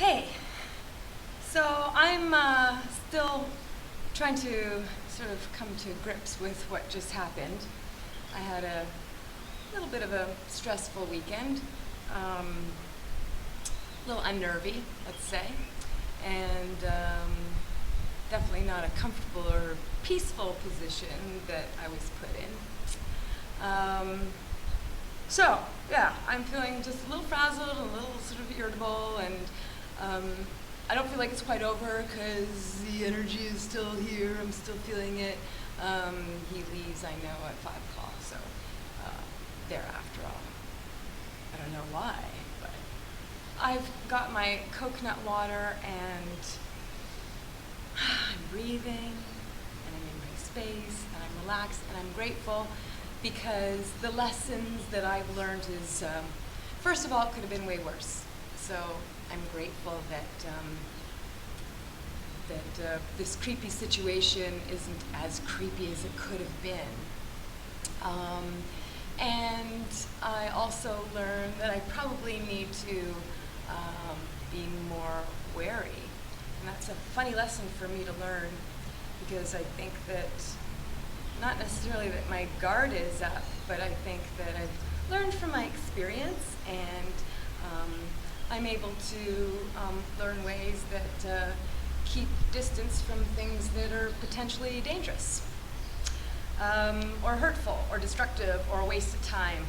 Hey, so I'm still trying to sort of come to grips with what just happened. I had a little bit of a stressful weekend, a little unnervy, let's say, and definitely not a comfortable or peaceful position that I was put in. So, yeah, I'm feeling just a little frazzled, a little sort of irritable, and I don't feel like it's quite over because the energy is still here. I'm still feeling it. He leaves, I know, at 5 o'clock, so thereafter I don't know why, but I've got my coconut water and I'm breathing and I'm in my space and I'm relaxed and I'm grateful because the lessons that I've learned is, first of all, it could have been way worse. So I'm grateful that this creepy situation isn't as creepy as it could have been. And I also learned that I probably need to be more wary. And that's a funny lesson for me to learn because I think that, not necessarily that my guard is up, but I think that I've learned from my experience and I'm able to learn ways that keep distance from things that are potentially dangerous, or hurtful, or destructive, or a waste of time.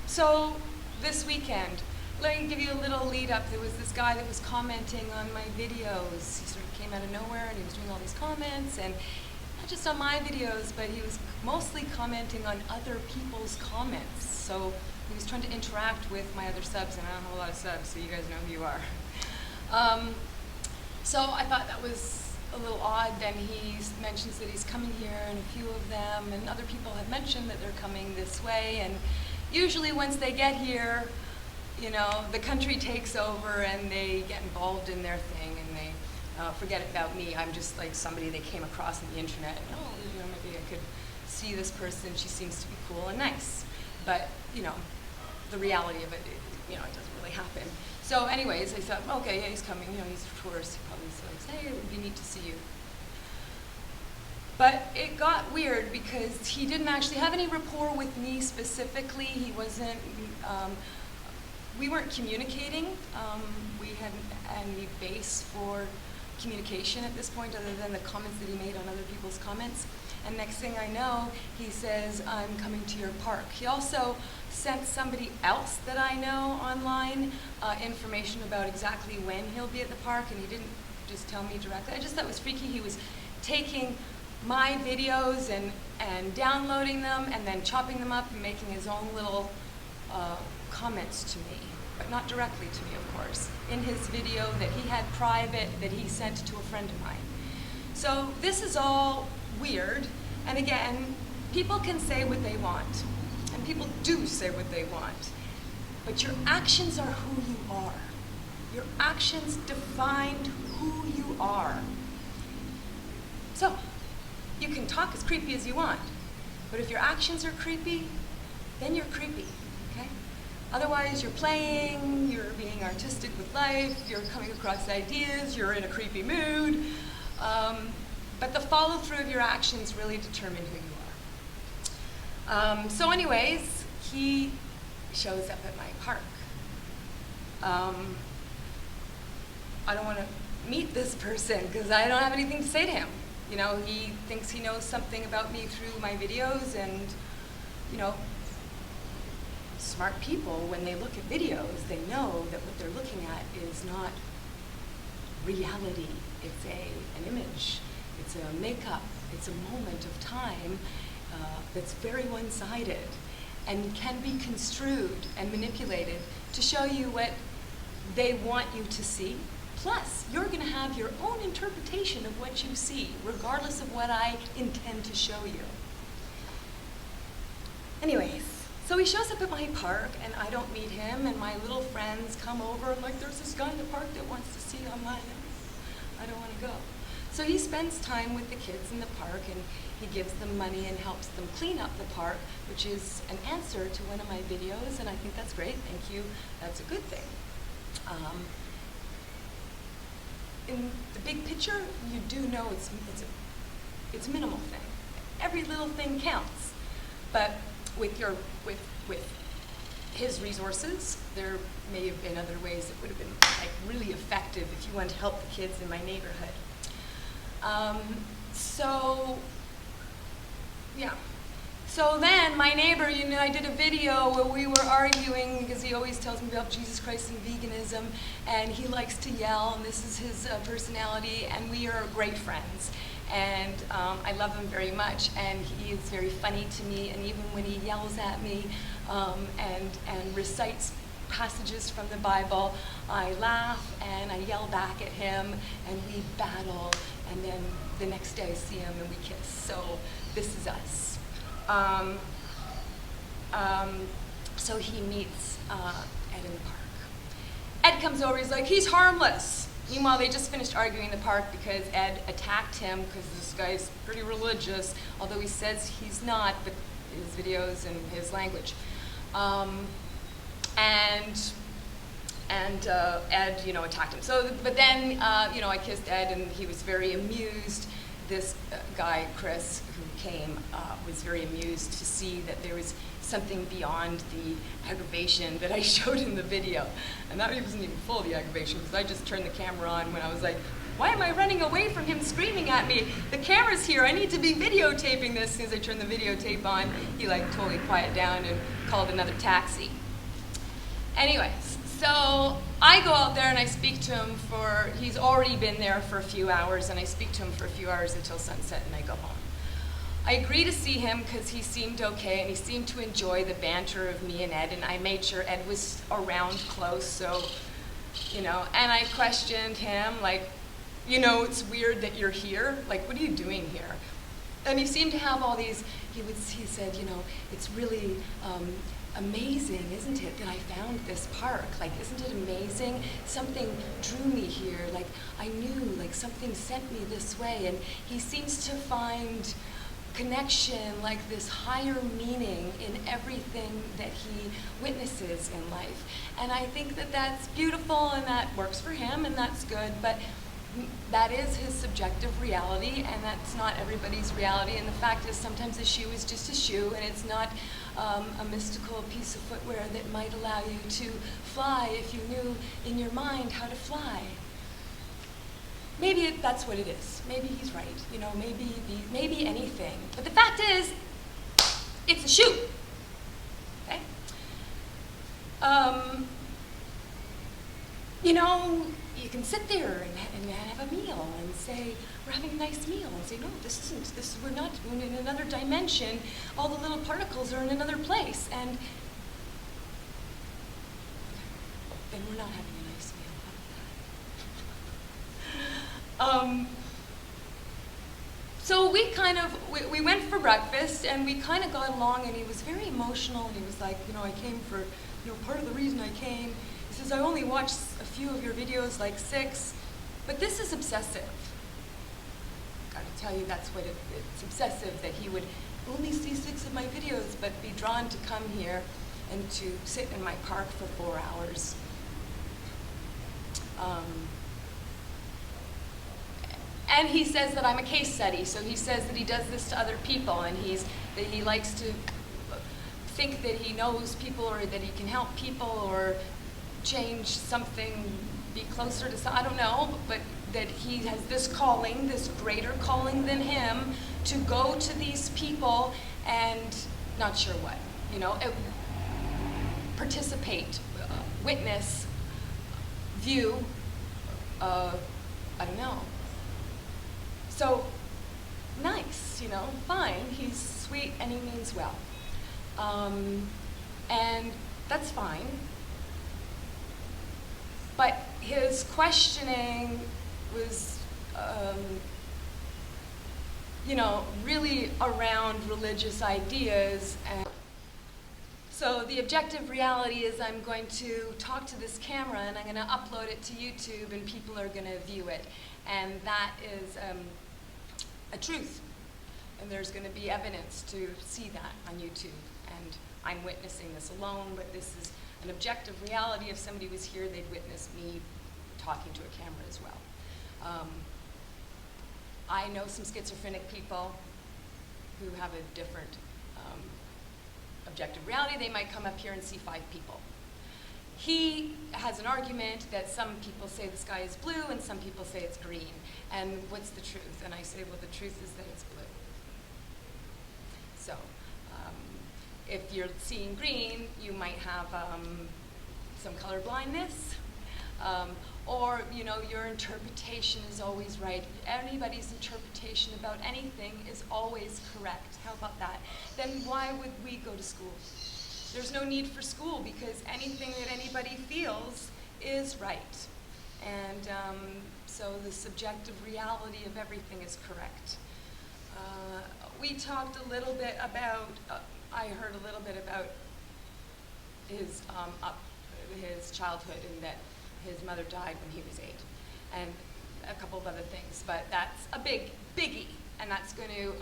So this weekend, let me give you a little lead up. There was this guy that was commenting on my videos. He sort of came out of nowhere and he was doing all these comments, and not just on my videos, but he was mostly commenting on other people's comments. So he was trying to interact with my other subs, and I don't have a lot of subs, so you guys know who you are. So I thought that was a little odd. Then he mentions that he's coming here, and a few of them, and other people have mentioned that they're coming this way, and usually once they get here, you know, the country takes over and they get involved in their thing, and they forget about me. I'm just like somebody they came across on the internet, and oh, you know, maybe I could see this person, she seems to be cool and nice. But, you know, the reality of it, you know, it doesn't really happen. So anyways, I thought, okay, yeah, he's coming, you know, he's a tourist. He probably says, hey, it would be neat to see you. But it got weird because he didn't actually have any rapport with me specifically. He wasn't, we weren't communicating. We hadn't any base for communication at this point other than the comments that he made on other people's comments. And next thing I know, he says, I'm coming to your park. He also sent somebody else that I know online information about exactly when he'll be at the park, and he didn't just tell me directly. I just thought it was freaky. He was taking my videos and downloading them and then chopping them up and making his own little comments to me, but not directly to me, of course, in his video that he had private that he sent to a friend of mine. So this is all weird, and again, people can say what they want, and people do say what they want, but your actions are who you are. Your actions define who you are. So, you can talk as creepy as you want, but if your actions are creepy, then you're creepy, okay? Otherwise, you're playing, you're being artistic with life, you're coming across ideas, you're in a creepy mood, but the follow-through of your actions really determine who you are. So anyways, he shows up at my park. I don't want to meet this person because I don't have anything to say to him. You know, he thinks he knows something about me through my videos, and, you know, smart people, when they look at videos, they know that what they're looking at is not reality. It's an image. It's a makeup. It's a moment of time that's very one-sided and can be construed and manipulated to show you what they want you to see. Plus, you're going to have your own interpretation of what you see, regardless of what I intend to show you. Anyways, so he shows up at my park, and I don't meet him, and my little friends come over, and like, there's this guy in the park that wants to see online. I don't want to go. So he spends time with the kids in the park, and he gives them money and helps them clean up the park, which is an answer to one of my videos, and I think that's great. Thank you. That's a good thing. Um, in the big picture, you do know it's a minimal thing. Every little thing counts. But with his resources, there may have been other ways that would have been like really effective if you wanted to help the kids in my neighborhood. Yeah. So then my neighbor, you know, I did a video where we were arguing because he always tells me about Jesus Christ and veganism, and he likes to yell, and this is his personality, and we are great friends. And I love him very much, and he is very funny to me, and even when he yells at me and recites passages from the Bible, I laugh and I yell back at him, and we battle, and then the next day I see him and we kiss. So this is us. So he meets Ed in the park. Ed comes over, he's like, he's harmless. Meanwhile, they just finished arguing in the park because Ed attacked him because this guy's pretty religious, although he says he's not, but his videos and his language. Ed, you know, attacked him. So, but then, you know, I kissed Ed, and he was very amused. This guy, Chris, who came, was very amused to see that there was something beyond the aggravation that I showed in the video. And that wasn't even full of the aggravation, because I just turned the camera on when I was like, why am I running away from him screaming at me? The camera's here, I need to be videotaping this. As soon as I turned the videotape on, he like totally quieted down and called another taxi. Anyways, so I go out there and I speak to him he's already been there for a few hours, and I speak to him for a few hours until sunset, and I go home. I agree to see him because he seemed okay, and he seemed to enjoy the banter of me and Ed, and I made sure Ed was around close, so, you know, and I questioned him, like, you know, it's weird that you're here, like, what are you doing here? And he seemed to have all these, he said, you know, it's really amazing, isn't it, that I found this park? Like, isn't it amazing? Something drew me here, like, I knew, like, something sent me this way, and he seems to find connection, like this higher meaning in everything that he witnesses in life. And I think that that's beautiful, and that works for him, and that's good, but that is his subjective reality, and that's not everybody's reality. And the fact is, sometimes a shoe is just a shoe, and it's not a mystical piece of footwear that might allow you to fly if you knew in your mind how to fly. Maybe that's what it is. Maybe he's right. You know, maybe anything. But the fact is, it's a shoe. Okay? You know, you can sit there and have a meal and say, we're having a nice meal, and say, no, we're not in another dimension. All the little particles are in another place, and then we're not having a nice meal. So we went for breakfast, and we kind of got along, and he was very emotional, and he was like, you know, I came for, you know, part of the reason I came. He says, I only watched a few of your videos, like 6, but this is obsessive. Gotta tell you, that's what it's obsessive, that he would only see 6 of my videos, but be drawn to come here and to sit in my park for 4 hours. And he says that I'm a case study, so he says that he does this to other people, and that he likes to think that he knows people, or that he can help people, or change something, be closer to I don't know, but that he has this calling, this greater calling than him, to go to these people and not sure what, you know, participate, witness, view, I don't know. So, nice, you know, fine, he's sweet and he means well. And that's fine. But his questioning was, you know, really around religious ideas. And so the objective reality is I'm going to talk to this camera, and I'm going to upload it to YouTube, and people are going to view it. And that is a truth. And there's going to be evidence to see that on YouTube. And I'm witnessing this alone, but this is An objective reality, if somebody was here, they'd witness me talking to a camera as well. I know some schizophrenic people who have a different objective reality. They might come up here and see 5 people. He has an argument that some people say the sky is blue and some people say it's green. And what's the truth? And I say, well, the truth is that it's blue. So if you're seeing green, you might have some color blindness. Or, you know, your interpretation is always right. Anybody's interpretation about anything is always correct. How about that? Then why would we go to school? There's no need for school because anything that anybody feels is right. And so the subjective reality of everything is correct. We talked a little bit about, I heard a little bit about his childhood and that his mother died when he was 8, and a couple of other things. But that's a biggie, and that's going to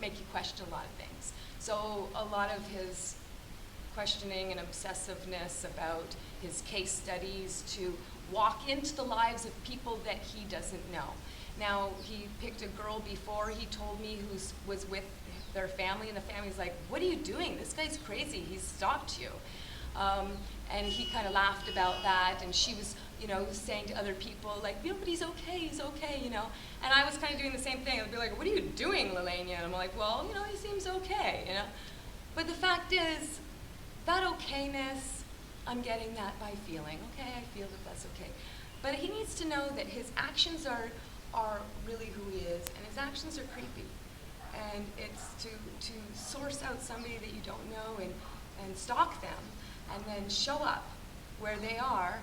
make you question a lot of things. So a lot of his questioning and obsessiveness about his case studies to walk into the lives of people that he doesn't know. Now, he picked a girl before, he told me, who was with their family, and the family's like, what are you doing? This guy's crazy, he's stalked you. And he kind of laughed about that, and she was, you know, saying to other people, like, you know, but he's okay, you know. And I was kind of doing the same thing. I'd be like, what are you doing, Lelania? And I'm like, well, you know, he seems okay, you know. But the fact is, that okayness, I'm getting that by feeling. Okay, I feel that that's okay. But he needs to know that his actions are really who he is, and his actions are creepy. And it's to source out somebody that you don't know and stalk them, and then show up where they are,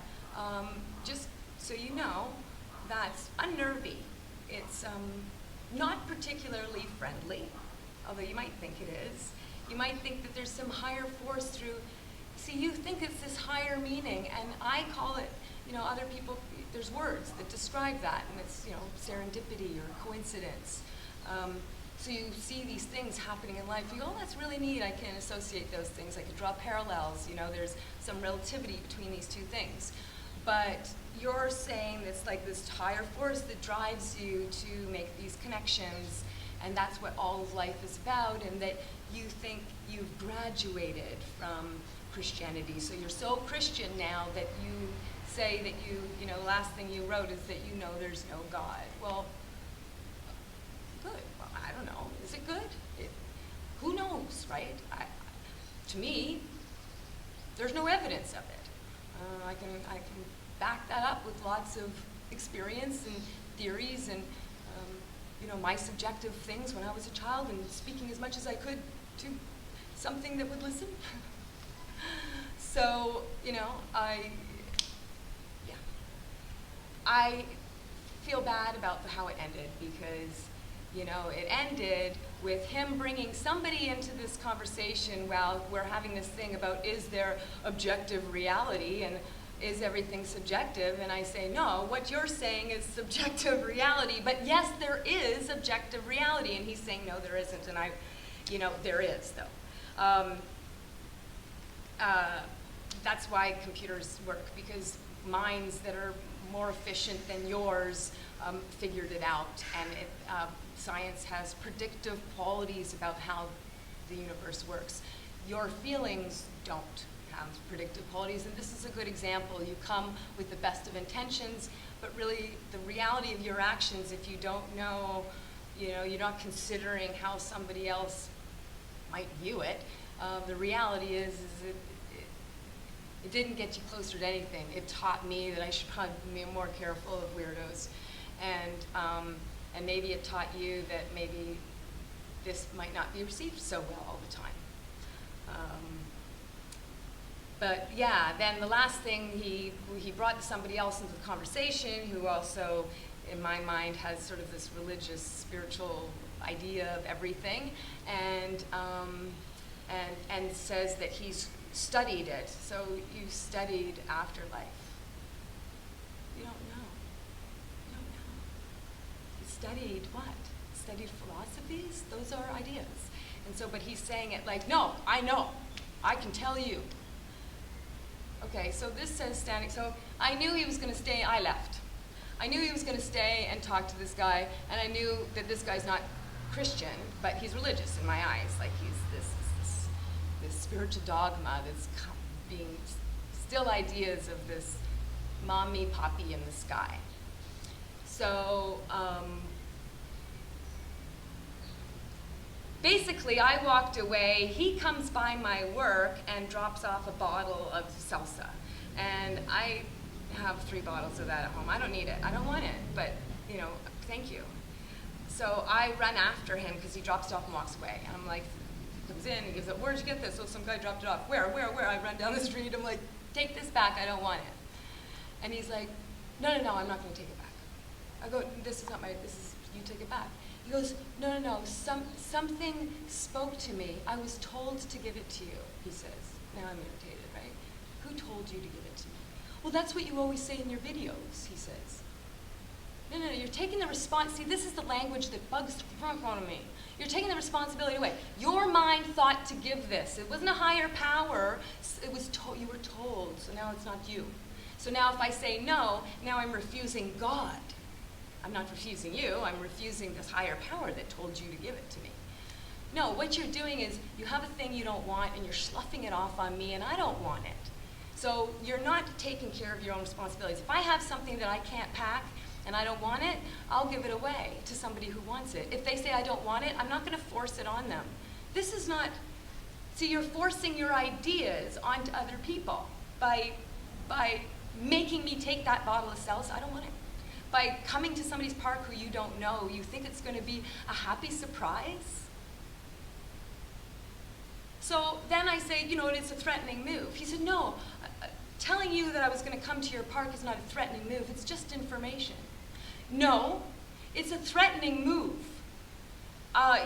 just so you know, that's unnervy. It's not particularly friendly, although you might think it is. You might think that there's some higher force through, see, you think it's this higher meaning, and I call it, you know, other people, there's words that describe that, and it's, you know, serendipity or coincidence. So you see these things happening in life, you go, oh, that's really neat, I can associate those things, I can draw parallels, you know, there's some relativity between these two things. But you're saying it's like this higher force that drives you to make these connections, and that's what all of life is about, and that you think you've graduated from Christianity. So you're so Christian now that you say that you know, the last thing you wrote is that you know there's no God. Well, good. Well, I don't know. Is it good? Who knows, right? To me, there's no evidence of it. I can back that up with lots of experience and theories and you know, my subjective things when I was a child and speaking as much as I could to something that would listen. So, you know, I feel bad about how it ended because, you know, it ended with him bringing somebody into this conversation while we're having this thing about is there objective reality and is everything subjective? And I say, no, what you're saying is subjective reality, but yes, there is objective reality. And he's saying, no, there isn't. And you know, there is, though. That's why computers work, because minds that are more efficient than yours figured it out. And science has predictive qualities about how the universe works. Your feelings don't have predictive qualities, and this is a good example. You come with the best of intentions, but really the reality of your actions, if you don't know, you know, you're not considering how somebody else might view it, the reality is it didn't get you closer to anything. It taught me that I should probably be more careful of weirdos, and maybe it taught you that maybe this might not be received so well all the time. But yeah, then the last thing, he brought somebody else into the conversation who also, in my mind, has sort of this religious, spiritual idea of everything, and says that he's studied it. So you studied afterlife. You don't know. You don't know. You studied what? Studied philosophies? Those are ideas. And so, but he's saying it like, no, I know. I can tell you. Okay, so this says standing. So I knew he was going to stay. I left. I knew he was going to stay and talk to this guy, and I knew that this guy's not Christian, but he's religious in my eyes. Like he's this spiritual dogma that's being still ideas of this mommy poppy in the sky. So basically, I walked away. He comes by my work and drops off a bottle of salsa. And I have 3 bottles of that at home. I don't need it. I don't want it. But, you know, thank you. So I run after him because he drops it off and walks away. And I'm like, he comes in, he gives it, where'd you get this? So some guy dropped it off. Where? I run down the street. I'm like, take this back. I don't want it. And he's like, no, I'm not going to take it back. I go, this is not my, this is, you take it back. He goes, no, something spoke to me. I was told to give it to you, he says. Now I'm irritated, right? Who told you to give it to me? Well, that's what you always say in your videos, he says. No, you're taking the response. See, this is the language that bugs the front out of me. You're taking the responsibility away. Your mind thought to give this. It wasn't a higher power. It was you were told, so now it's not you. So now if I say no, now I'm refusing God. I'm not refusing you, I'm refusing this higher power that told you to give it to me. No, what you're doing is you have a thing you don't want and you're sloughing it off on me and I don't want it. So you're not taking care of your own responsibilities. If I have something that I can't pack and I don't want it, I'll give it away to somebody who wants it. If they say I don't want it, I'm not going to force it on them. This is not, see, you're forcing your ideas onto other people by making me take that bottle of salsa. I don't want it. By coming to somebody's park who you don't know, you think it's going to be a happy surprise? So then I say, you know, it's a threatening move. He said, no, telling you that I was going to come to your park is not a threatening move, it's just information. No, it's a threatening move.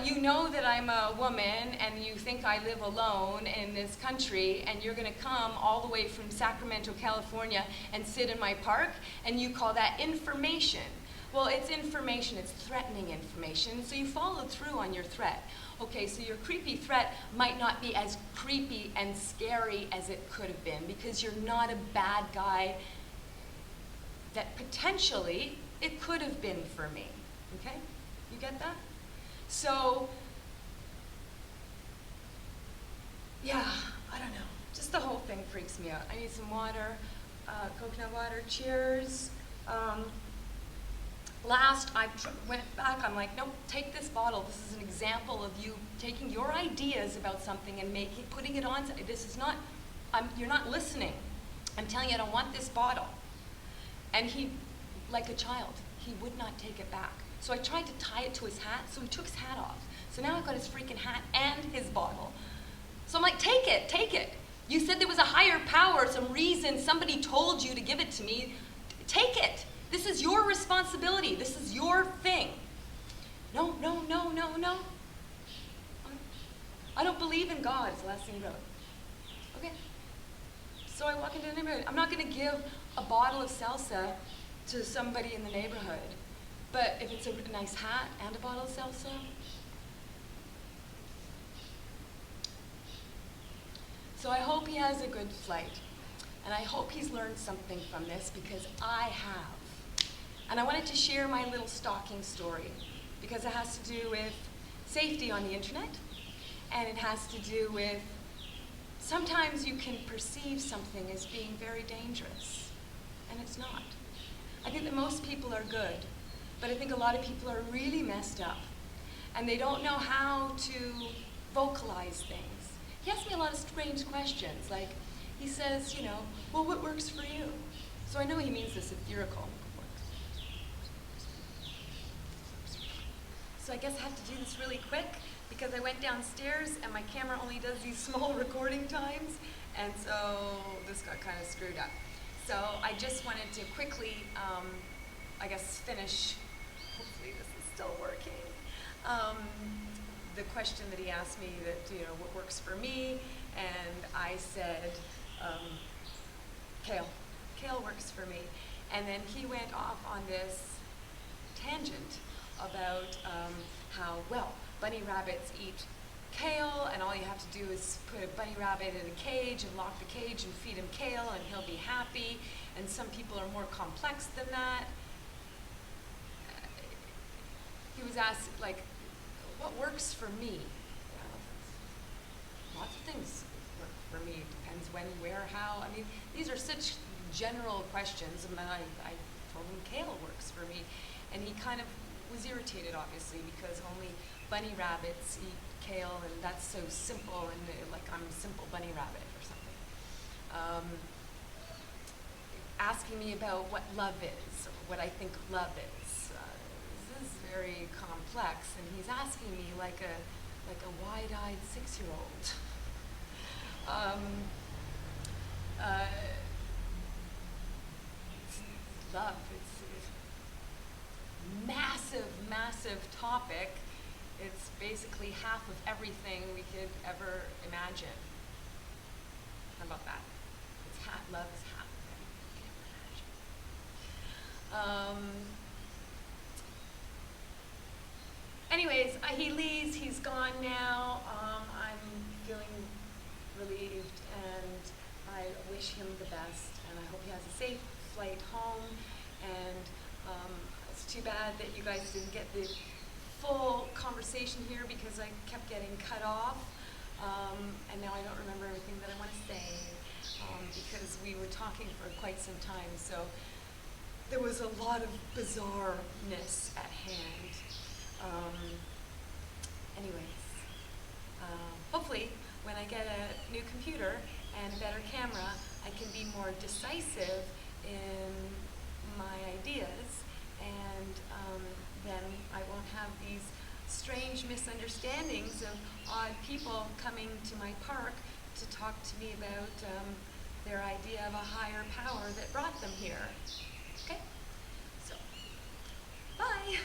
You know that I'm a woman and you think I live alone in this country and you're going to come all the way from Sacramento, California and sit in my park and you call that information. Well, it's information, it's threatening information, so you followed through on your threat. Okay, so your creepy threat might not be as creepy and scary as it could have been because you're not a bad guy that potentially it could have been for me. Okay? You get that? So, yeah, I don't know. Just the whole thing freaks me out. I need some water, coconut water. Cheers. Last, I went back. I'm like, nope, take this bottle. This is an example of you taking your ideas about something and putting it on. This is not, you're not listening. I'm telling you, I don't want this bottle. And he, like a child, he would not take it back. So I tried to tie it to his hat, so he took his hat off. So now I've got his freaking hat and his bottle. So I'm like, take it, take it. You said there was a higher power, some reason, somebody told you to give it to me. Take it. This is your responsibility. This is your thing. No. I don't believe in God, is the last thing he wrote. Okay. So I walk into the neighborhood. I'm not going to give a bottle of salsa to somebody in the neighborhood. But if it's a nice hat and a bottle of salsa, so I hope he has a good flight. And I hope he's learned something from this because I have. And I wanted to share my little stalking story because it has to do with safety on the internet. And it has to do with sometimes you can perceive something as being very dangerous. And it's not. I think that most people are good. But I think a lot of people are really messed up. And they don't know how to vocalize things. He asked me a lot of strange questions. Like, he says, you know, well, what works for you? So I know he means this etherical. So I guess I have to do this really quick because I went downstairs and my camera only does these small recording times. And so this got kind of screwed up. So I just wanted to quickly, I guess, finish. Hopefully this is still working. The question that he asked me that, you know, what works for me, and I said, kale. Kale works for me. And then he went off on this tangent about how, well, bunny rabbits eat kale, and all you have to do is put a bunny rabbit in a cage and lock the cage and feed him kale and he'll be happy. And some people are more complex than that. He was asked, like, what works for me? Lots of things work for me. It depends when, where, how. I mean, these are such general questions. And then I told him kale works for me. And he kind of was irritated, obviously, because only bunny rabbits eat kale, and that's so simple, and like I'm a simple bunny rabbit or something. Asking me about what love is, or what I think love is. This is very complex, and he's asking me like a wide-eyed 6-year-old. Love, it's a massive, massive topic. It's basically half of everything we could ever imagine. How about that? It's half, love is half of everything we can imagine. Anyways, he leaves, he's gone now. I'm feeling relieved, and I wish him the best, and I hope he has a safe flight home. And it's too bad that you guys didn't get the full conversation here because I kept getting cut off, and now I don't remember everything that I want to say because we were talking for quite some time, so there was a lot of bizarreness at hand. Anyways, hopefully when I get a new computer and a better camera, I can be more decisive in my ideas, and then I won't have these strange misunderstandings of odd people coming to my park to talk to me about their idea of a higher power that brought them here. Okay? So, bye!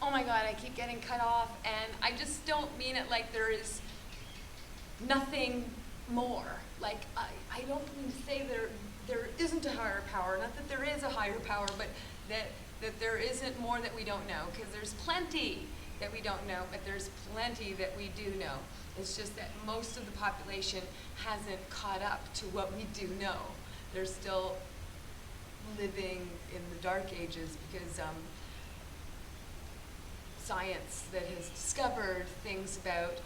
Oh my God, I keep getting cut off, and I just don't mean it like there is nothing more. Like, I don't mean to say there isn't a higher power, not that there is a higher power, but that there isn't more that we don't know, because there's plenty that we don't know, but there's plenty that we do know. It's just that most of the population hasn't caught up to what we do know. They're still living in the dark ages because science that has discovered things about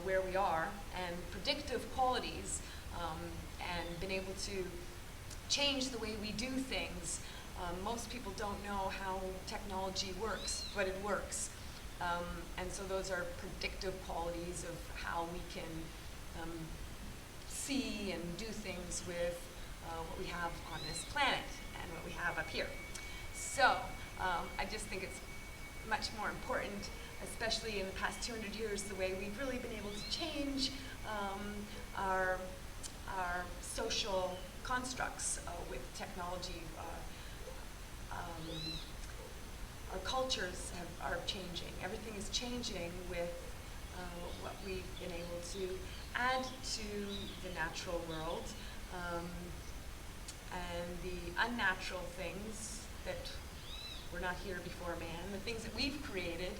where we are and predictive qualities and been able to change the way we do things. Most people don't know how technology works, but it works. And so those are predictive qualities of how we can see and do things with what we have on this planet and what we have up here. So I just think it's much more important, especially in the past 200 years, the way we've really been able to change our social constructs with technology. Our cultures are changing. Everything is changing with what we've been able to add to the natural world and the unnatural things that were not here before man, the things that we've created,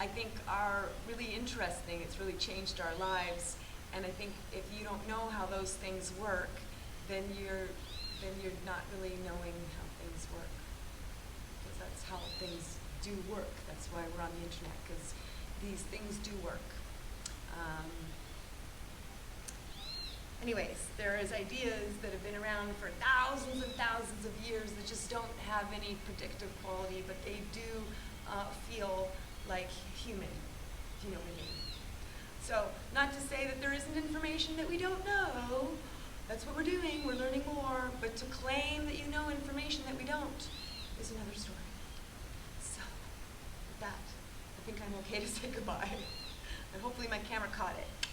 I think are really interesting. It's really changed our lives, and I think if you don't know how those things work, then you're not really knowing how things work, because that's how things do work. That's why we're on the internet, because these things do work. Anyways, there is ideas that have been around for thousands and thousands of years that just don't have any predictive quality, but they do feel like human, if you know what I mean. So, not to say that there isn't information that we don't know. That's what we're doing, we're learning more, but to claim that you know information that we don't is another story. So, with that, I think I'm okay to say goodbye. And hopefully my camera caught it.